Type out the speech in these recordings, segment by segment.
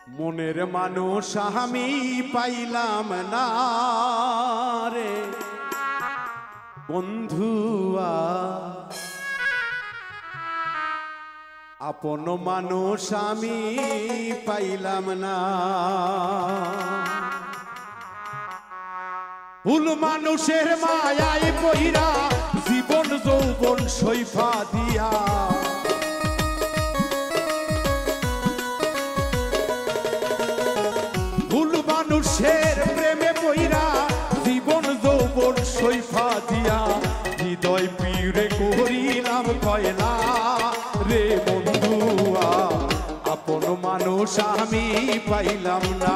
মনের মানুষ আমি পাইলাম না রে বন্ধুয়া, আপন মানুষ আমি পাইলাম না। ভুল মানুষের মায়ায় পইরা জীবন যৌবন সইফা দিয়া, ভুল মানুষের প্রেমে পইরা জীবন যৌবন সইফা দিয়া, হৃদয় পিড়ে করিলাম কয়লা রে বন্ধুয়া, আপন মানুষ আমি পাইলাম না।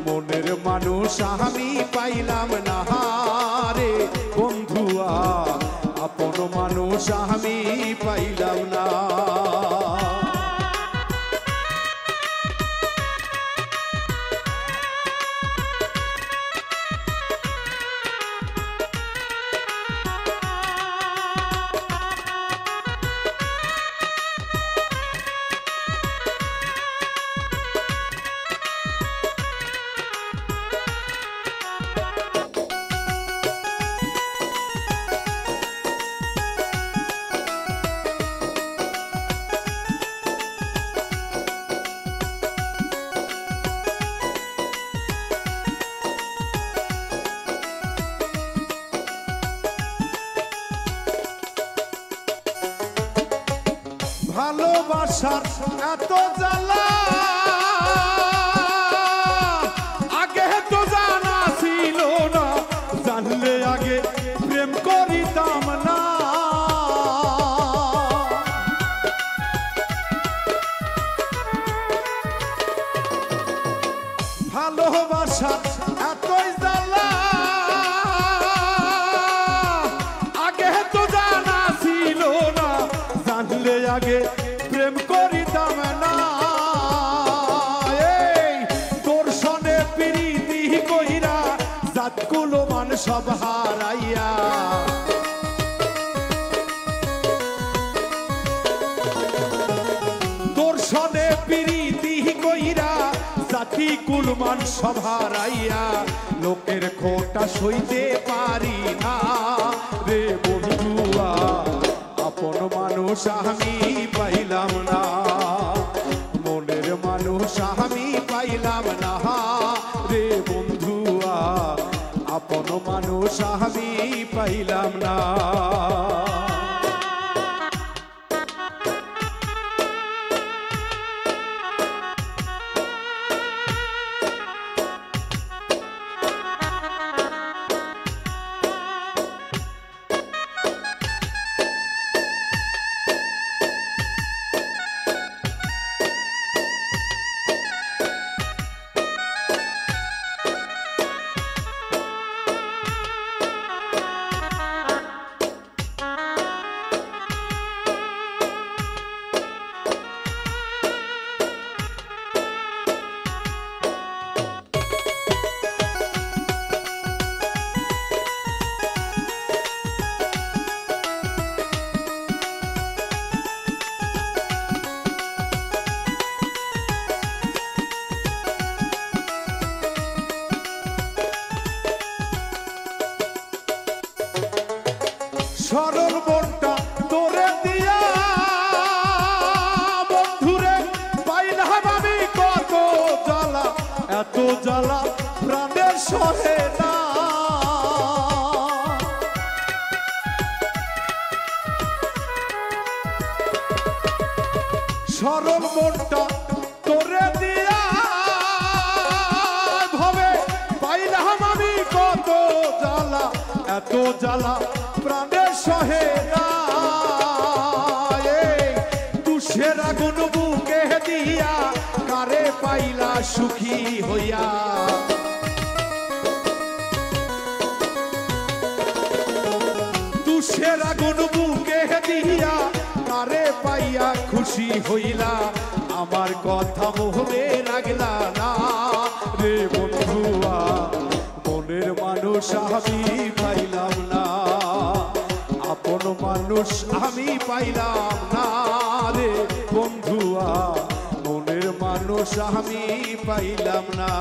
মনের মানুষ আমি পাইলাম না রে বন্ধুয়া, আপন মানুষ আমি পাইলাম না। ভালোবাসার এত জ্বালা আগে তো জানা ছিল না, জানলে আগে প্রেম করিতাম না। ভালোবাসার এতই জ্বালা আগে তো জানা ছিল না, জানলে আগে প্রেম করিতাম না। এই দর্শনে প্রীতি কইরা জাতকুলো মান সব হারাইয়া, দর্শনে প্রীতি কইরা জাতি কুলমান সব হারাইয়া, লোকের খোটা সইতে পারি না রে বন্ধুয়া, আপন মানুষ আমি পাইলাম না। মনের মানুষ আমি পাইলাম না রে বন্ধুয়া, আপন মানুষ আমি পাইলাম না। সরল মনটা তোরে দিয়া বন্ধুরে পাইলাম আমি কত জ্বালা, এত জ্বালা প্রাণের সহে না। সরল মনটা তোরে দিয়া ভবে পাইলাম আমি কত জ্বালা, এত জ্বালা প্রাণের সহে না। তুষের আগুন বুকে দিয়া কারে পাইলা সুখী হইয়া, তুষের আগুন বুকে দিয়া কারে পাইয়া খুশি হইলা, আমার কথা মোহরে রাখলা না রে বন্ধুয়া, মনের মানুষ আমি পাইলাম না। আপন মানুষ আমি পাইলাম না রে বন্ধুয়া, মনের মানুষ স্বামী পাইলাম না।